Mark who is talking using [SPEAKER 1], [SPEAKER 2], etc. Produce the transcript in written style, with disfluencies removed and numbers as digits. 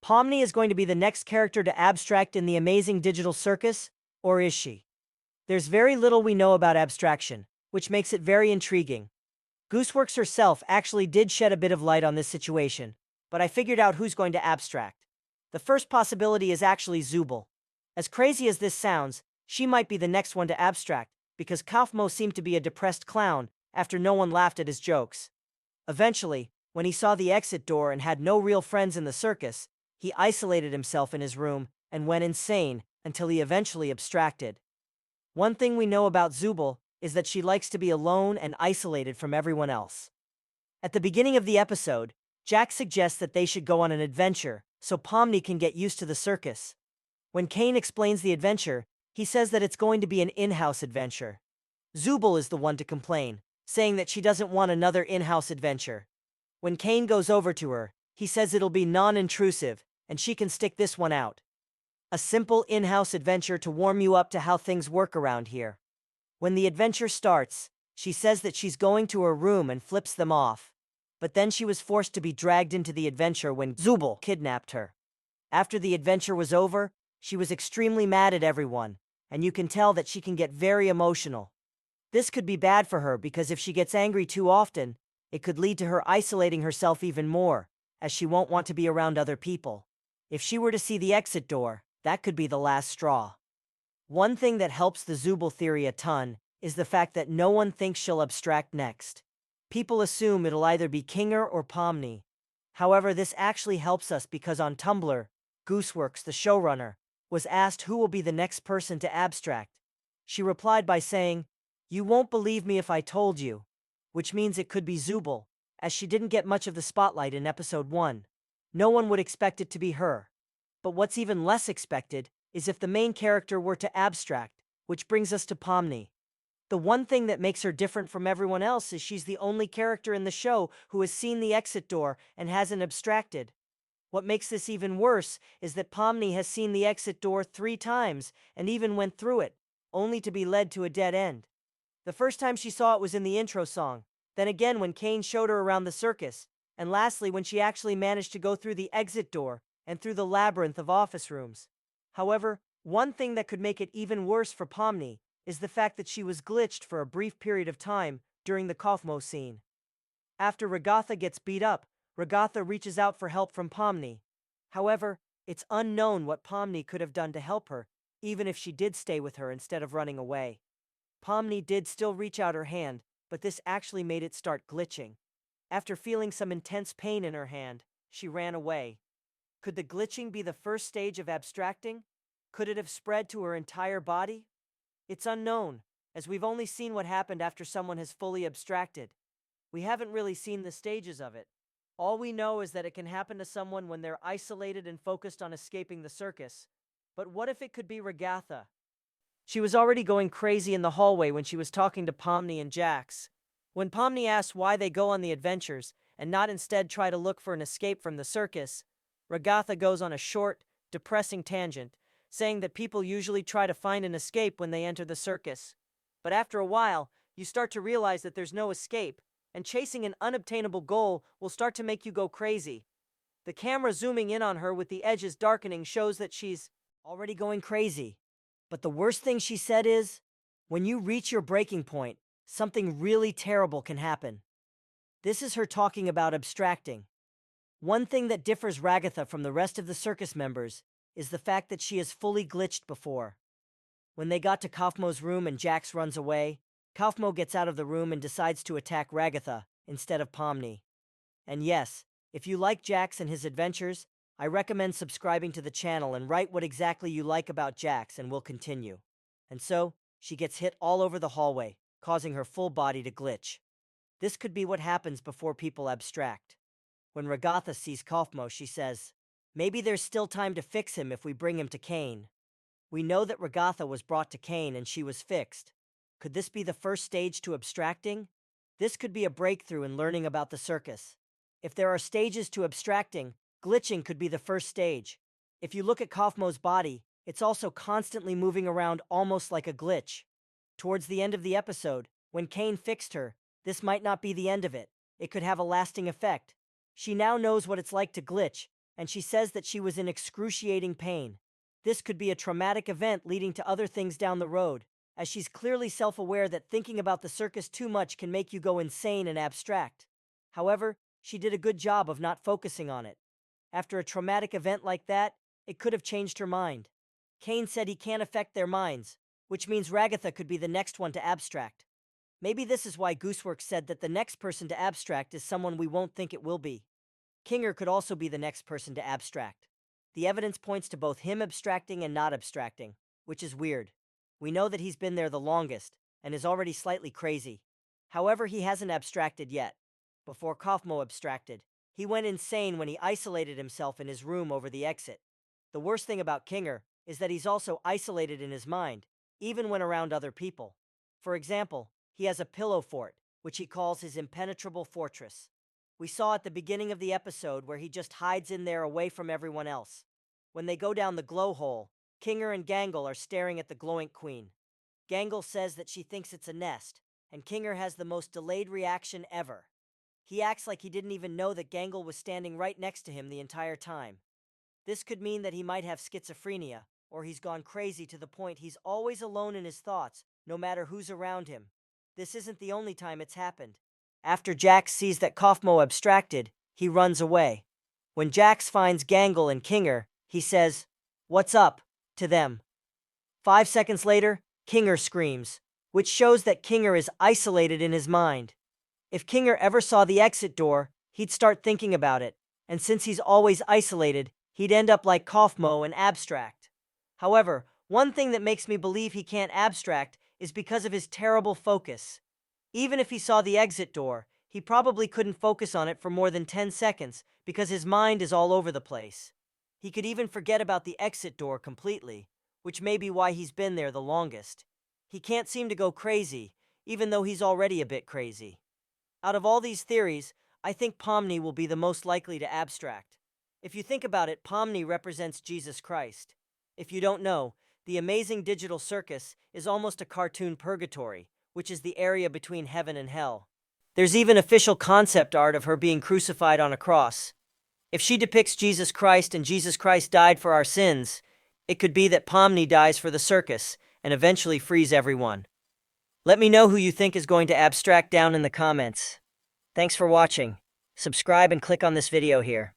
[SPEAKER 1] Pomni is going to be the next character to abstract in the amazing digital circus, or is she? There's very little we know about abstraction, which makes it very intriguing. Gooseworx herself actually did shed a bit of light on this situation, but I figured out who's going to abstract. The first possibility is actually Zubel. As crazy as this sounds, she might be the next one to abstract, because Kaufmo seemed to be a depressed clown after no one laughed at his jokes. Eventually, when he saw the exit door and had no real friends in the circus, he isolated himself in his room and went insane until he eventually abstracted. One thing we know about Zubel is that she likes to be alone and isolated from everyone else. At the beginning of the episode, Jack suggests that they should go on an adventure so Pomni can get used to the circus. When Kane explains the adventure, he says that it's going to be an in-house adventure. Zubel is the one to complain, saying that she doesn't want another in-house adventure. When Kane goes over to her, he says it'll be non-intrusive, and she can stick this one out. A simple in-house adventure to warm you up to how things work around here. When the adventure starts, she says that she's going to her room and flips them off. But then she was forced to be dragged into the adventure when Zubel kidnapped her. After the adventure was over, she was extremely mad at everyone, and you can tell that she can get very emotional. This could be bad for her because if she gets angry too often, it could lead to her isolating herself even more, as she won't want to be around other people. If she were to see the exit door, that could be the last straw. One thing that helps the Zubel theory a ton is the fact that no one thinks she'll abstract next. People assume it'll either be Kinger or Pomni. However, this actually helps us because on Tumblr, Gooseworx, the showrunner, was asked who will be the next person to abstract. She replied by saying, "You won't believe me if I told you," which means it could be Zubel, as she didn't get much of the spotlight in episode 1. No one would expect it to be her. But what's even less expected is if the main character were to abstract, which brings us to Pomni. The one thing that makes her different from everyone else is she's the only character in the show who has seen the exit door and hasn't abstracted. What makes this even worse is that Pomni has seen the exit door 3 times and even went through it, only to be led to a dead end. The first time she saw it was in the intro song, then again when Kane showed her around the circus, and lastly when she actually managed to go through the exit door and through the labyrinth of office rooms. However, one thing that could make it even worse for Pomni is the fact that she was glitched for a brief period of time during the Kaufmo scene. After Ragatha gets beat up, Ragatha reaches out for help from Pomni. However, it's unknown what Pomni could have done to help her, even if she did stay with her instead of running away. Pomni did still reach out her hand, but this actually made it start glitching. After feeling some intense pain in her hand, she ran away. Could the glitching be the first stage of abstracting? Could it have spread to her entire body? It's unknown, as we've only seen what happened after someone has fully abstracted. We haven't really seen the stages of it. All we know is that it can happen to someone when they're isolated and focused on escaping the circus. But what if it could be Ragatha? She was already going crazy in the hallway when she was talking to Pomni and Jax. When Pomni asks why they go on the adventures and not instead try to look for an escape from the circus, Ragatha goes on a short, depressing tangent, saying that people usually try to find an escape when they enter the circus. But after a while, you start to realize that there's no escape, and chasing an unobtainable goal will start to make you go crazy. The camera zooming in on her with the edges darkening shows that she's already going crazy. But the worst thing she said is, when you reach your breaking point, something really terrible can happen. This is her talking about abstracting. One thing that differs Ragatha from the rest of the circus members is the fact that she has fully glitched before. When they got to Kaufmo's room and Jax runs away, Kaufmo gets out of the room and decides to attack Ragatha instead of Pomni. And yes, if you like Jax and his adventures, I recommend subscribing to the channel and write what exactly you like about Jax and we'll continue. And so, she gets hit all over the hallway, causing her full body to glitch. This could be what happens before people abstract. When Ragatha sees Kaufmo, she says, "Maybe there's still time to fix him if we bring him to Kane." We know that Ragatha was brought to Kane and she was fixed. Could this be the first stage to abstracting? This could be a breakthrough in learning about the circus. If there are stages to abstracting, glitching could be the first stage. If you look at Kaufmo's body, it's also constantly moving around almost like a glitch. Towards the end of the episode, when Kane fixed her, this might not be the end of it. It could have a lasting effect. She now knows what it's like to glitch, and she says that she was in excruciating pain. This could be a traumatic event leading to other things down the road, as she's clearly self-aware that thinking about the circus too much can make you go insane and abstract. However, she did a good job of not focusing on it. After a traumatic event like that, it could have changed her mind. Kane said he can't affect their minds, which means Ragatha could be the next one to abstract. Maybe this is why Gooseworx said that the next person to abstract is someone we won't think it will be. Kinger could also be the next person to abstract. The evidence points to both him abstracting and not abstracting, which is weird. We know that he's been there the longest, and is already slightly crazy. However, he hasn't abstracted yet. Before Kaufmo abstracted, he went insane when he isolated himself in his room over the exit. The worst thing about Kinger is that he's also isolated in his mind, even when around other people. For example, he has a pillow fort, which he calls his impenetrable fortress. We saw at the beginning of the episode where he just hides in there away from everyone else. When they go down the glow hole, Kinger and Gangle are staring at the glowing queen. Gangle says that she thinks it's a nest, and Kinger has the most delayed reaction ever. He acts like he didn't even know that Gangle was standing right next to him the entire time. This could mean that he might have schizophrenia, or he's gone crazy to the point he's always alone in his thoughts, no matter who's around him. This isn't the only time it's happened. After Jax sees that Kaufmo abstracted, he runs away. When Jax finds Gangle and Kinger, he says, "What's up?" to them. 5 seconds later, Kinger screams, which shows that Kinger is isolated in his mind. If Kinger ever saw the exit door, he'd start thinking about it, and since he's always isolated, he'd end up like Kaufmo and abstract. However, one thing that makes me believe he can't abstract is because of his terrible focus. Even if he saw the exit door, he probably couldn't focus on it for more than 10 seconds because his mind is all over the place. He could even forget about the exit door completely, which may be why he's been there the longest. He can't seem to go crazy, even though he's already a bit crazy. Out of all these theories, I think Pomni will be the most likely to abstract. If you think about it, Pomni represents Jesus Christ. If you don't know, the amazing digital circus is almost a cartoon purgatory, which is the area between heaven and hell. There's even official concept art of her being crucified on a cross. If she depicts Jesus Christ and Jesus Christ died for our sins, it could be that Pomni dies for the circus and eventually frees everyone. Let me know who you think is going to abstract down in the comments. Thanks for watching. Subscribe and click on this video here.